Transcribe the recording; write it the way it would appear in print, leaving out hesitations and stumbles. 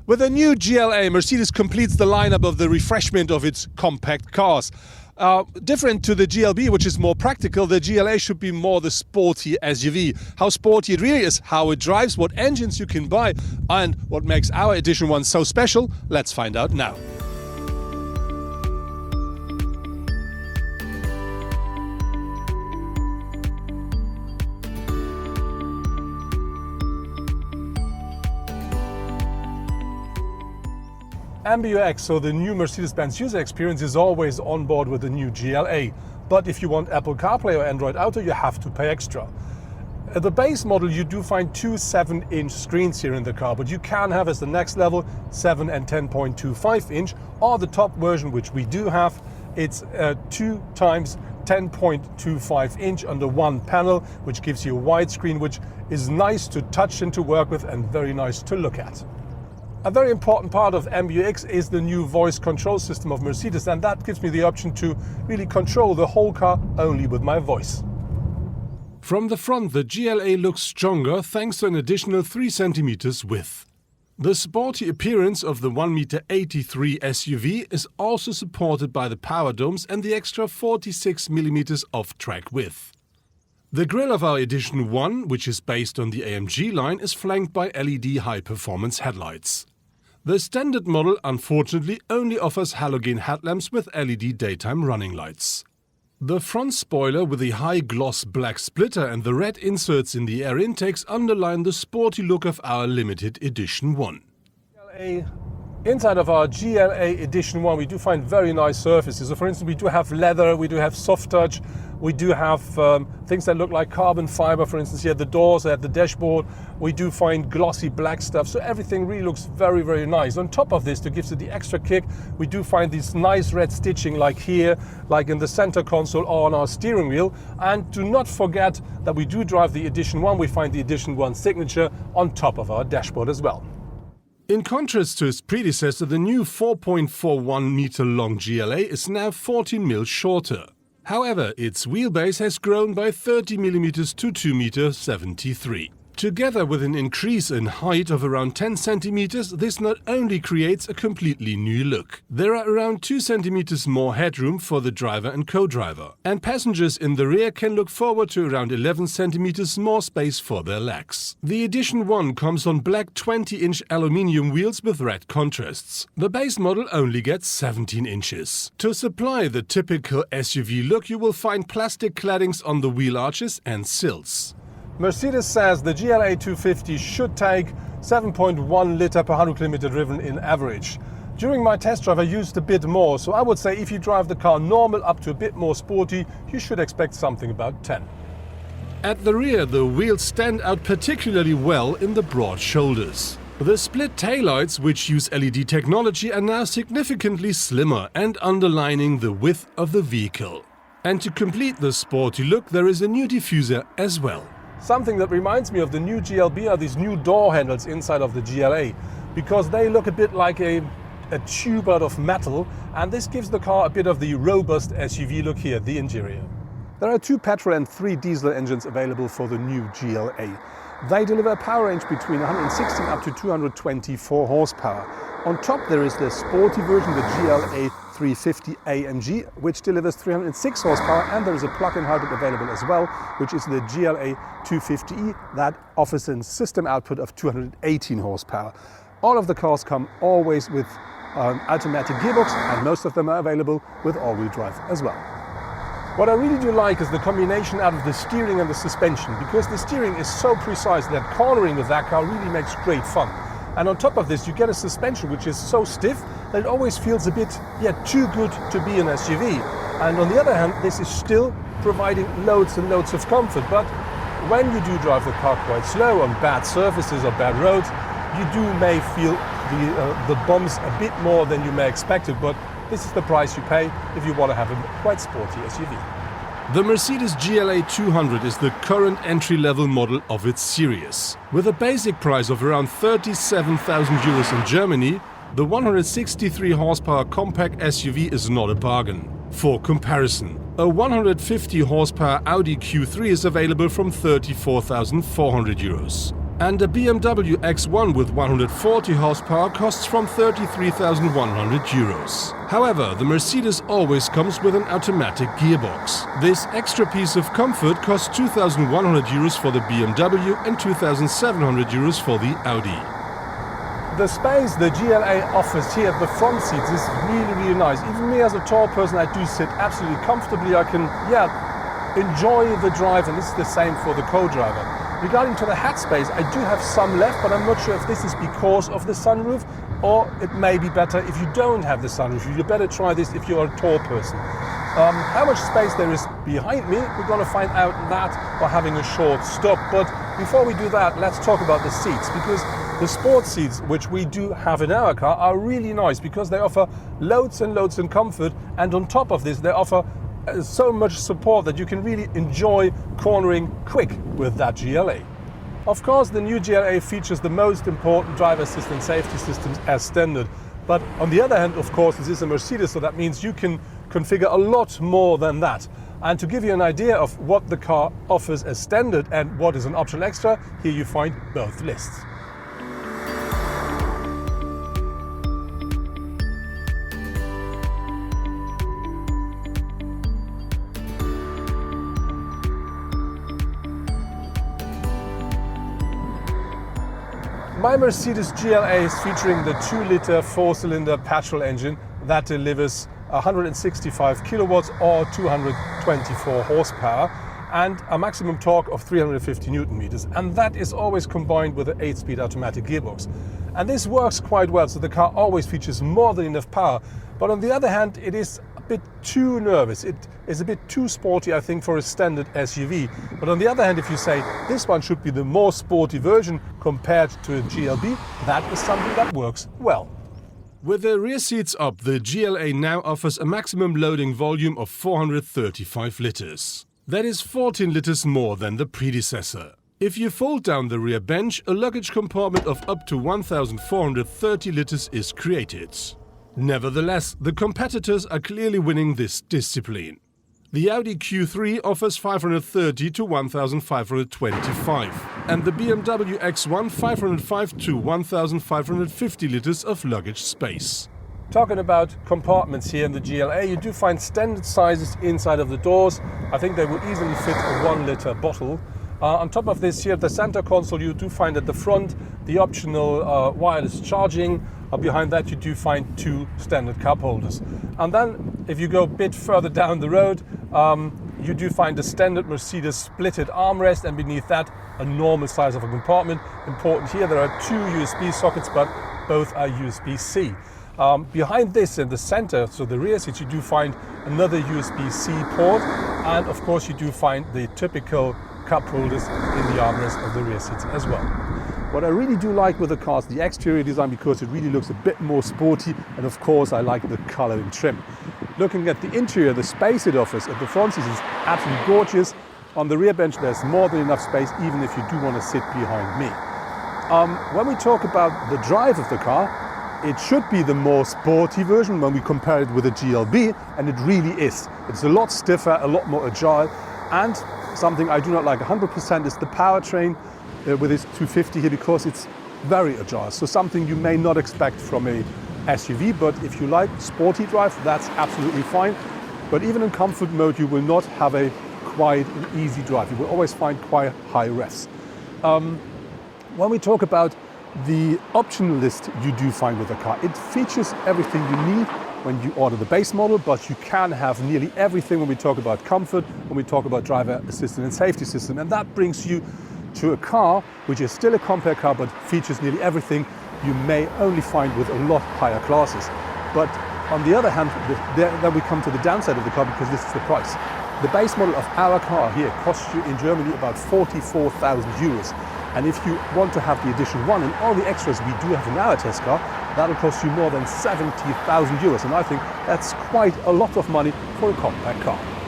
With the new GLA, Mercedes completes the lineup of the refreshment of its compact cars. Different to the GLB, which is more practical, the GLA should be more the sporty SUV. How sporty it really is, how it drives, what engines you can buy, and what makes our Edition 1 so special, let's find out now. MBUX, so the new Mercedes-Benz user experience, is always on board with the new GLA. But if you want Apple CarPlay or Android Auto, you have to pay extra. At the base model, you do find two 7-inch screens here in the car, but you can have as the next level 7 and 10.25-inch, or the top version, which we do have, it's 2 times 10.25-inch under one panel, which gives you a widescreen, which is nice to touch and to work with and very nice to look at. A very important part of MBUX is the new voice control system of Mercedes, and that gives me the option to really control the whole car only with my voice. From the front, the GLA looks stronger thanks to an additional 3 centimeters width. The sporty appearance of the 1.83 meter SUV is also supported by the power domes and the extra 46 millimeters of track width. The grille of our Edition 1, which is based on the AMG line, is flanked by LED high-performance headlights. The standard model, unfortunately, only offers halogen headlamps with LED daytime running lights. The front spoiler with the high-gloss black splitter and the red inserts in the air intakes underline the sporty look of our limited Edition 1. Inside of our GLA Edition 1, we do find very nice surfaces. So for instance, we do have leather, we do have soft touch, we do have things that look like carbon fiber, for instance, here at the doors, at the dashboard. We do find glossy black stuff, so everything really looks very, very nice. On top of this, to give it the extra kick, we do find this nice red stitching like here, like in the center console or on our steering wheel. And do not forget that we do drive the Edition 1, we find the Edition 1 signature on top of our dashboard as well. In contrast to its predecessor, the new 4.41 meter long GLA is now 14 mm shorter. However, its wheelbase has grown by 30 mm to 2.73 m. Together with an increase in height of around 10 cm, this not only creates a completely new look. There are around 2 cm more headroom for the driver and co-driver, and passengers in the rear can look forward to around 11 cm more space for their legs. The Edition 1 comes on black 20-inch aluminium wheels with red contrasts. The base model only gets 17 inches. To supply the typical SUV look, you will find plastic claddings on the wheel arches and sills. Mercedes says the GLA 250 should take 7.1 litre per 100 km driven in average. During my test drive I used a bit more, so I would say if you drive the car normal up to a bit more sporty, you should expect something about 10. At the rear, the wheels stand out particularly well in the broad shoulders. The split taillights, which use LED technology, are now significantly slimmer and underlining the width of the vehicle. And to complete the sporty look, there is a new diffuser as well. Something that reminds me of the new GLB are these new door handles inside of the GLA, because they look a bit like a tube out of metal, and this gives the car a bit of the robust SUV look here, the interior. There are 2 petrol and 3 diesel engines available for the new GLA. They deliver a power range between 116 up to 224 horsepower. On top there is the sporty version, the GLA 350 AMG, which delivers 306 horsepower, and there is a plug-in hybrid available as well, which is the GLA 250e that offers a system output of 218 horsepower. All of the cars come always with an automatic gearbox, and most of them are available with all-wheel drive as well. What I really do like is the combination out of the steering and the suspension, because the steering is so precise that cornering with that car really makes great fun. And on top of this, you get a suspension which is so stiff that it always feels a bit too good to be an SUV. And on the other hand, this is still providing loads and loads of comfort. But when you do drive the car quite slow on bad surfaces or bad roads, you may feel the bumps a bit more than you may expect it. But this is the price you pay if you want to have a quite sporty SUV. The Mercedes GLA 200 is the current entry-level model of its series. With a basic price of around 37,000 euros in Germany, the 163 horsepower compact SUV is not a bargain. For comparison, a 150 horsepower Audi Q3 is available from 34,400 euros. And a BMW X1 with 140 horsepower costs from 33,100 euros. However, the Mercedes always comes with an automatic gearbox. This extra piece of comfort costs 2,100 euros for the BMW and 2,700 euros for the Audi. The space the GLA offers here at the front seats is really nice. Even me as a tall person, I do sit absolutely comfortably. I can, enjoy the drive, and this is the same for the co-driver. Regarding to the hat space, I do have some left, but I'm not sure if this is because of the sunroof, or it may be better if you don't have the sunroof. You better try this if you're a tall person. How much space there is behind me, we're going to find out that by having a short stop. But before we do that, let's talk about the seats, because the sports seats, which we do have in our car, are really nice because they offer loads and loads of comfort, and on top of this, they offer so much support that you can really enjoy cornering quick with that GLA. Of course, the new GLA features the most important driver assistance safety systems as standard. But on the other hand, of course, this is a Mercedes, so that means you can configure a lot more than that. And to give you an idea of what the car offers as standard and what is an optional extra, here you find both lists. My Mercedes GLA is featuring the 2-litre 4-cylinder petrol engine that delivers 165 kilowatts or 224 horsepower and a maximum torque of 350 Newton meters. And that is always combined with an 8-speed automatic gearbox. And this works quite well, so the car always features more than enough power. But on the other hand, it is a bit too nervous. It is a bit too sporty, I think, for a standard SUV. But on the other hand, if you say this one should be the more sporty version compared to a GLB, that is something that works well. With the rear seats up, the GLA now offers a maximum loading volume of 435 litres. That is 14 litres more than the predecessor. If you fold down the rear bench, a luggage compartment of up to 1,430 litres is created. Nevertheless, the competitors are clearly winning this discipline. The Audi Q3 offers 530 to 1,525 and the BMW X1 505 to 1,550 litres of luggage space. Talking about compartments here in the GLA, you do find standard sizes inside of the doors. I think they will easily fit a 1-litre bottle. On top of this here, the center console, you do find at the front the optional wireless charging. Behind that you do find 2 standard cup holders. And then if you go a bit further down the road, you do find the standard Mercedes splitted armrest, and beneath that a normal size of a compartment. Important here, there are 2 USB sockets, but both are USB-C. Behind this in the center, so the rear seats, you do find another USB-C port, and of course you do find the typical cup holders in the armrest of the rear seats as well. What I really do like with the car is the exterior design, because it really looks a bit more sporty, and of course I like the coloring trim. Looking at the interior, the space it offers at the front seats is absolutely gorgeous. On the rear bench there's more than enough space, even if you do want to sit behind me. When we talk about the drive of the car, it should be the more sporty version when we compare it with a GLB, and it really is. It's a lot stiffer, a lot more agile, and something I do not like 100% is the powertrain with its 250 here, because it's very agile. So something you may not expect from a SUV, but if you like sporty drive, that's absolutely fine. But even in comfort mode, you will not have a quiet and easy drive. You will always find quite high revs. When we talk about the optional list you do find with the car, it features everything you need when you order the base model, but you can have nearly everything when we talk about comfort, when we talk about driver assistance and safety system. And that brings you to a car which is still a compact car, but features nearly everything you may only find with a lot higher classes. But on the other hand, then we come to the downside of the car, because this is the price. The base model of our car here costs you in Germany about 44,000 euros. And if you want to have the edition 1 and all the extras we do have in our test car, that'll cost you more than 70,000 euros. And I think that's quite a lot of money for a compact car.